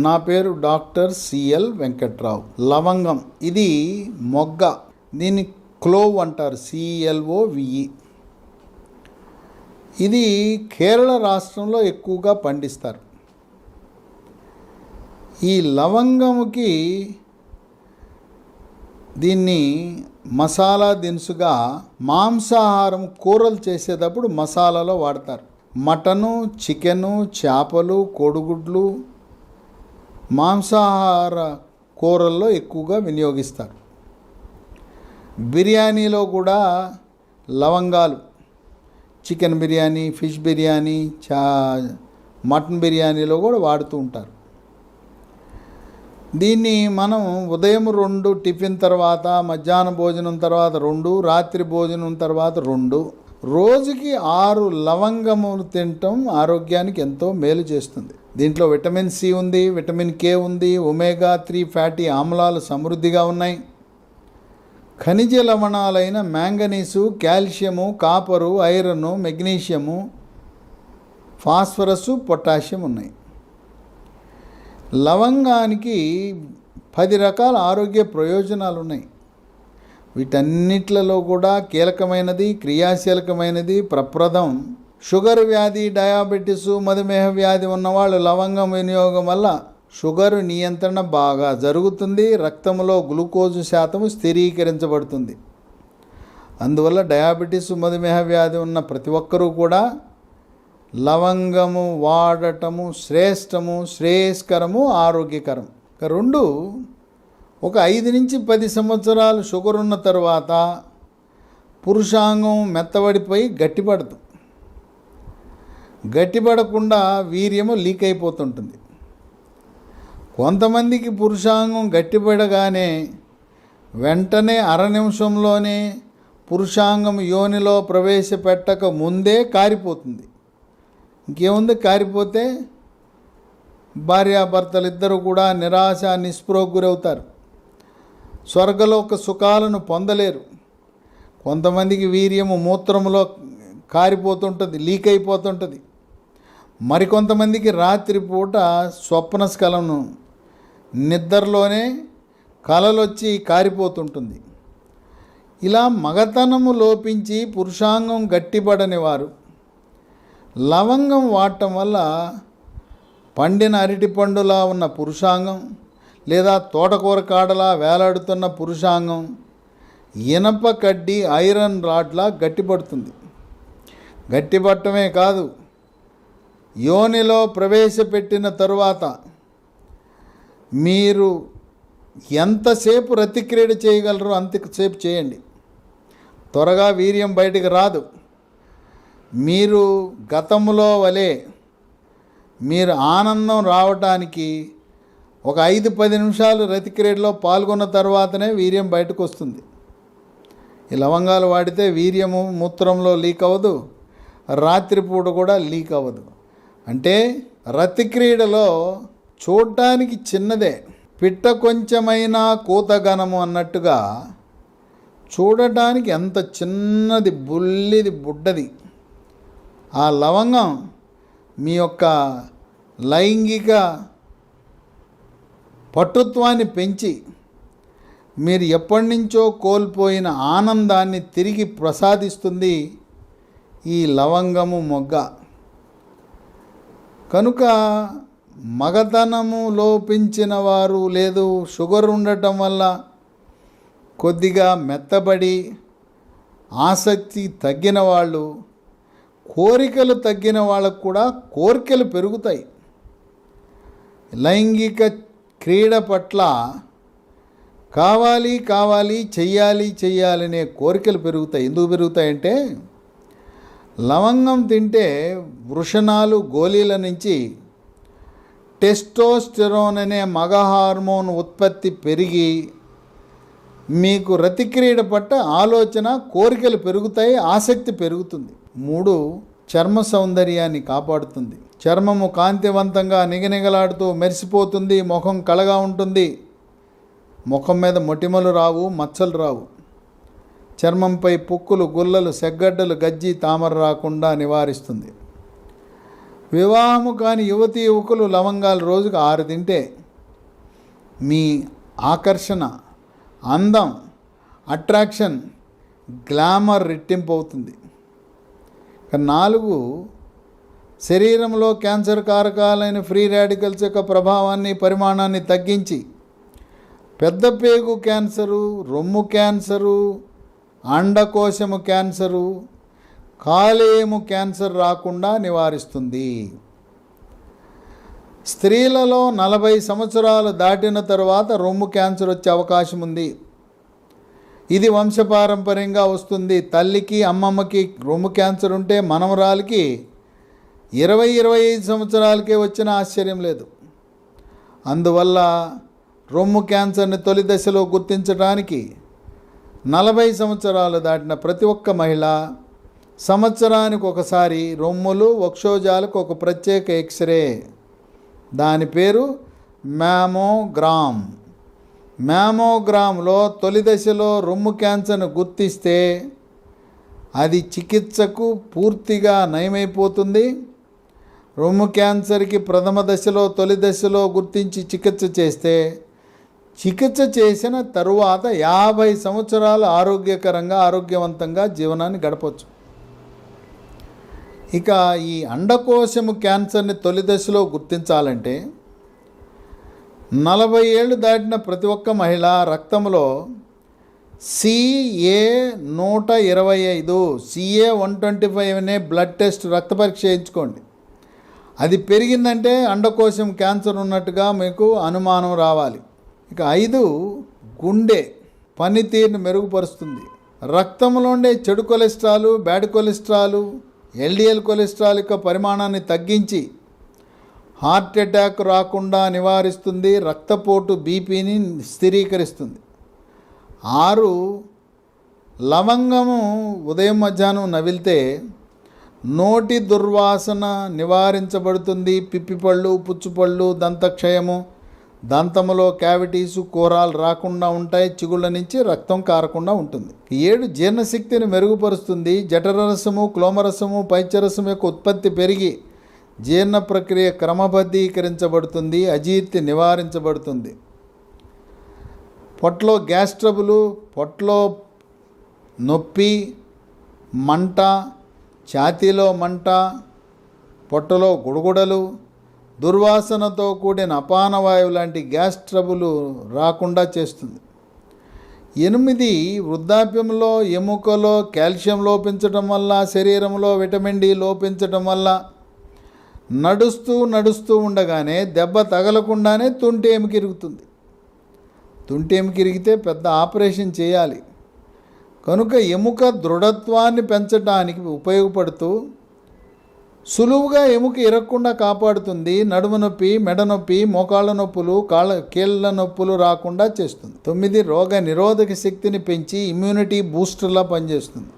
నా పేరు doctor CL Venkatrao. లవంగం ఇది మొగ్గ, దీన్ని క్లోవ్ అంటారు, CLOVE. ఇది కేరళ రాష్ట్రంలో ఎక్కువగా పండిస్తారు. ఈ లవంగముకి దీన్ని మసాలా దినుసుగా మాంసాహారం కూరలు చేసేటప్పుడు మసాలాలో వాడతారు. మటను, చికెను, చేపలు, కోడిగుడ్లు మాంసాహార కూరల్లో ఎక్కువగా వినియోగిస్తారు. బిర్యానీలో కూడా లవంగాలు, chicken biryani, fish biryani, mutton బిర్యానీలో కూడా వాడుతూ ఉంటారు. దీన్ని మనం ఉదయం 2, టిఫిన్ తర్వాత, మధ్యాహ్న భోజనం తర్వాత 2, రాత్రి భోజనం తర్వాత 2, రోజుకి 6 లవంగములు తినటం ఆరోగ్యానికి ఎంతో మేలు చేస్తుంది. దీంట్లో విటమిన్ సి ఉంది, విటమిన్ కే ఉంది, ఒమేగా-3 ఫ్యాటీ ఆమ్లాలు సమృద్ధిగా ఉన్నాయి. ఖనిజ లవణాలైన మ్యాంగనీసు, కాల్షియము, కాపరు, ఐరన్, మెగ్నీషియము, ఫాస్ఫరస్, పొటాషియం ఉన్నాయి. లవంగానికి 10 రకాల ఆరోగ్య ప్రయోజనాలు ఉన్నాయి. వీటన్నిట్లలో కూడా కీలకమైనది, క్రియాశీలకమైనది ప్రప్రదం షుగర్ వ్యాధి, డయాబెటీస్, మధుమేహ వ్యాధి ఉన్నవాళ్ళు లవంగం వినియోగం వల్ల షుగర్ నియంత్రణ బాగా జరుగుతుంది. రక్తంలో గ్లూకోజు శాతం స్థిరీకరించబడుతుంది. అందువల్ల డయాబెటీస్, మధుమేహ వ్యాధి ఉన్న ప్రతి ఒక్కరూ కూడా లవంగము వాడటము శ్రేష్టము, శ్రేయస్కరము, ఆరోగ్యకరం. 2, ఒక 5 నుంచి 10 సంవత్సరాలు షుగర్ ఉన్న తర్వాత పురుషాంగం మెత్తబడిపోయి గట్టిపడదు. గట్టిపడకుండా వీర్యము లీక్ అయిపోతుంటుంది. కొంతమందికి పురుషాంగం గట్టిపడగానే వెంటనే 1/2 నిమిషంలోనే పురుషాంగం యోనిలో ప్రవేశపెట్టక ముందే కారిపోతుంది. ఇంకేముంది, కారిపోతే భార్యాభర్తలు ఇద్దరు కూడా నిరాశ, నిస్పృహకు గురవుతారు. స్వర్గలోక సుఖాలను పొందలేరు. కొంతమందికి వీర్యము మూత్రంలో కారిపోతుంటుంది, లీక్ అయిపోతుంటుంది. మరికొంతమందికి రాత్రిపూట స్వప్నస్ఖలనం, నిద్రలోనే కలలొచ్చి కారిపోతుంటుంది. ఇలా మగతనము లోపించి పురుషాంగం గట్టిపడని వారు లవంగం వాడటం వల్ల పండిన అరటిపండులా ఉన్న పురుషాంగం, లేదా తోటకూర కాడలా వేలాడుతున్న పురుషాంగం ఇనప కడ్డీ, ఐరన్ రాడ్లా గట్టిపడుతుంది. గట్టిపడటమే కాదు, యోనిలో ప్రవేశపెట్టిన తరువాత మీరు ఎంతసేపు రతిక్రీడ చేయగలరో అంతసేపు చేయండి. త్వరగా వీర్యం బయటికి రాదు. మీరు గతంలో వలె మీరు ఆనందం రావటానికి ఒక 5-10 నిమిషాలు రతిక్రీడలో పాల్గొన్న తర్వాతనే వీర్యం బయటకు వస్తుంది. ఈ లవంగాలు వాడితే వీర్యము మూత్రంలో లీక్ అవ్వదు, రాత్రిపూట కూడా లీక్ అవ్వదు. అంటే రతిక్రీడలో చూడటానికి చిన్నదే, పిట్ట కొంచెమైనా కూతగనము అన్నట్టుగా చూడటానికి ఎంత చిన్నది, బుల్లిది, బుడ్డది ఆ లవంగం మీ యొక్క లైంగిక పటుత్వాన్ని పెంచి మీరు ఎప్పటి నుంచో కోల్పోయిన ఆనందాన్ని తిరిగి ప్రసాదిస్తుంది ఈ లవంగము మొగ్గ. కనుక మగతనము లోపించిన వారు, లేదు షుగర్ ఉండటం వల్ల కొద్దిగా మెత్తబడి ఆసక్తి తగ్గిన వాళ్ళు, కోరికలు తగ్గిన వాళ్ళకు కూడా కోరికలు పెరుగుతాయి. లైంగిక క్రీడ పట్ల కావాలి కావాలి, చెయ్యాలి చెయ్యాలనే కోరికలు పెరుగుతాయి. ఎందుకు పెరుగుతాయంటే లవంగం తింటే వృషణాలు, గోళీల నుంచి టెస్టోస్టెరోన్ అనే మగ హార్మోన్ ఉత్పత్తి పెరిగి మీకు రతిక్రీడ పట్ల ఆలోచన, కోరికలు పెరుగుతాయి, ఆసక్తి పెరుగుతుంది. 3, చర్మ సౌందర్యాన్ని కాపాడుతుంది. చర్మము కాంతివంతంగా నిగనిగలాడుతూ మెరిసిపోతుంది. ముఖం కళగా ఉంటుంది. ముఖం మీద మొటిమలు రావు, మచ్చలు రావు. చర్మంపై పుక్కులు, గుల్లలు, సెగ్గడ్డలు, గజ్జి, తామర రాకుండా నివారిస్తుంది. వివాహము కాని యువతీ యువకులు లవంగాలు రోజుకు 6 తింటే మీ ఆకర్షణ, అందం, అట్రాక్షన్, గ్లామర్ రెట్టింపు అవుతుంది. 4 శరీరంలో క్యాన్సర్ కారకాలైన ఫ్రీ రాడికల్స్ యొక్క ప్రభావాన్ని, పరిమాణాన్ని తగ్గించి పెద్ద పేగు క్యాన్సరు, రొమ్ము క్యాన్సరు, అండకోశము క్యాన్సరు, కాలేయము క్యాన్సర్ రాకుండా నివారిస్తుంది. స్త్రీలలో 40 సంవత్సరాలు దాటిన తర్వాత రొమ్ము క్యాన్సర్ వచ్చే అవకాశం ఉంది. ఇది వంశపారంపర్యంగా వస్తుంది. తల్లికి, అమ్మమ్మకి రొమ్ము క్యాన్సర్ ఉంటే మనవరాలికి 20-25 సంవత్సరాలకే వచ్చిన ఆశ్చర్యం లేదు. అందువల్ల రొమ్ము క్యాన్సర్ని తొలి దశలో గుర్తించడానికి 40 సంవత్సరాలు దాటిన ప్రతి ఒక్క మహిళ సంవత్సరానికి ఒకసారి రొమ్ములు, వక్షోజాలకు ఒక ప్రత్యేక ఎక్స్రే, దాని పేరు మ్యామోగ్రామ్. మ్యామోగ్రామ్లో తొలి దశలో రొమ్ము క్యాన్సర్ను గుర్తిస్తే అది చికిత్సకు పూర్తిగా నయమైపోతుంది. రొమ్ము క్యాన్సర్కి ప్రథమ దశలో, తొలి దశలో గుర్తించి చికిత్స చేస్తే చికిత్స చేసిన తరువాత 50 సంవత్సరాలు ఆరోగ్యకరంగా, ఆరోగ్యవంతంగా జీవనాన్ని గడపవచ్చు. ఇక ఈ అండకోశము క్యాన్సర్ని తొలి దశలో గుర్తించాలంటే 40 ఏళ్ళు దాటిన ప్రతి ఒక్క మహిళ రక్తంలో CA-125, CA-125 అనే బ్లడ్ టెస్ట్, రక్త పరీక్ష చేయించుకోండి. అది పెరిగిందంటే అండకోశం క్యాన్సర్ ఉన్నట్టుగా మీకు అనుమానం రావాలి. ఇక 5 గుండె పనితీరును మెరుగుపరుస్తుంది. రక్తంలో ఉండే చెడు cholesterol, bad cholesterol, LDL cholesterol యొక్క పరిమాణాన్ని తగ్గించి హార్ట్ అటాక్ రాకుండా నివారిస్తుంది. రక్తపోటు, బీపీని స్థిరీకరిస్తుంది. 6 లవంగము ఉదయం మధ్యాహ్నం నవిలితే నోటి దుర్వాసన నివారించబడుతుంది. పిప్పిపళ్ళు, పుచ్చుపళ్ళు, దంతక్షయము, దంతములో క్యావిటీసు, కూరాలు రాకుండా ఉంటాయి. చిగుళ్ళ నుంచి రక్తం కారకుండా ఉంటుంది. 7 జీర్ణశక్తిని మెరుగుపరుస్తుంది. జఠరరసము, క్లోమరసము, పైత్యరసము యొక్క ఉత్పత్తి పెరిగి జీర్ణ ప్రక్రియ క్రమబద్ధీకరించబడుతుంది. అజీర్తి నివారించబడుతుంది. పొట్టలో గ్యాస్ ట్రబులు, పొట్టలో నొప్పి, మంట, ఛాతీలో మంట, పొట్టలో గుడగుడలు, దుర్వాసనతో కూడిన అపానవాయువు లాంటి గ్యాస్ ట్రబులు రాకుండా చేస్తుంది. 8 వృద్ధాప్యంలో ఎముకలో కాల్షియం లోపించడం వల్ల, శరీరంలో విటమిన్ డి లోపించడం వల్ల నడుస్తూ ఉండగానే దెబ్బ తగలకుండానే తుంటి ఎముక ఇరుగుతుంది. తుంటి ఎముక ఇరిగితే పెద్ద ఆపరేషన్ చేయాలి. కనుక ఎముక దృఢత్వాన్ని పెంచడానికి ఉపయోగపడుతూ సులువుగా ఎముక ఇరగకుండా కాపాడుతుంది. నడుము నొప్పి, మెడ నొప్పి, మోకాళ్ళ నొప్పులు, కీళ్ళ నొప్పులు రాకుండా చేస్తుంది. 9 రోగ నిరోధక శక్తిని పెంచి ఇమ్యూనిటీ బూస్టర్లా పనిచేస్తుంది.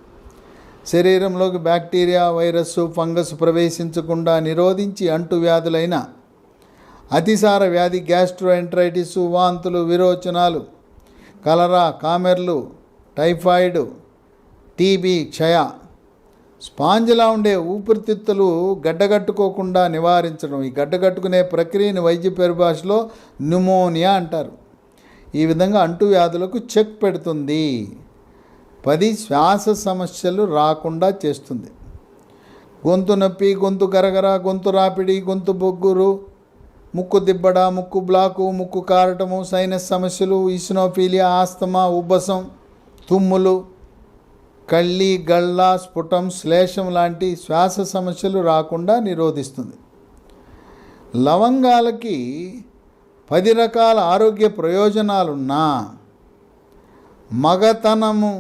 శరీరంలోకి బ్యాక్టీరియా, వైరస్, ఫంగస్ ప్రవేశించకుండా నిరోధించి అంటువ్యాధులైన అతిసార వ్యాధి, గ్యాస్ట్రోఎంట్రైటిస్, వాంతులు, విరోచనాలు, కలరా, కామెర్లు, టైఫాయిడ్, టీబీ, క్షయ, స్పాంజ్లా ఉండే ఊపిరితిత్తులు గడ్డగట్టుకోకుండా నివారించడం. ఈ గడ్డగట్టుకునే ప్రక్రియని వైద్య పరిభాషలో న్యూమోనియా అంటారు. ఈ విధంగా అంటువ్యాధులకు చెక్ పెడుతుంది. 10 శ్వాస సమస్యలు రాకుండా చేస్తుంది. గొంతు నొప్పి, గొంతు గరగర, గొంతు రాపిడి, గొంతు బొగ్గురు, ముక్కు దిబ్బడ, ముక్కు బ్లాకు, ముక్కు కారటము, సైనస్ సమస్యలు, ఈసినోఫీలియా, ఆస్తమా, ఉబ్బసం, తుమ్ములు, కళ్ళి, గళ్ళ, స్ఫుటం, శ్లేషం లాంటి శ్వాస సమస్యలు రాకుండా నిరోధిస్తుంది. లవంగాలకి 10 రకాల ఆరోగ్య ప్రయోజనాలున్నా మగతనము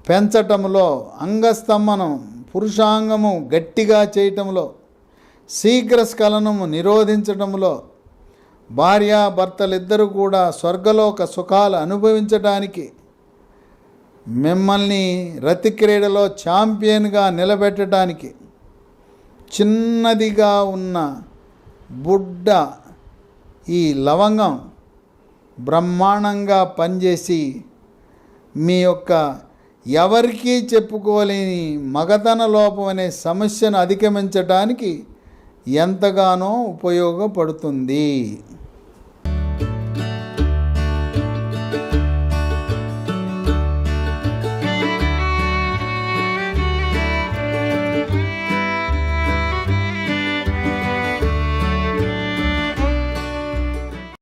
పెంచటంలో, అంగస్తంభనం, పురుషాంగము గట్టిగా చేయటంలో, శీఘ్రస్ఖలనము నిరోధించటంలో, భార్యాభర్తలిద్దరూ కూడా స్వర్గలోక సుఖాలు అనుభవించడానికి, మిమ్మల్ని రతి క్రీడలో ఛాంపియన్గా నిలబెట్టడానికి, చిన్నదిగా ఉన్న బుడ్డ ఈ లవంగం బ్రహ్మాండంగా పనిచేసి మీ యొక్క ఎవరికీ చెప్పుకోలేని మగతన లోపం అనే సమస్యను అధిగమించడానికి ఎంతగానో ఉపయోగపడుతుంది.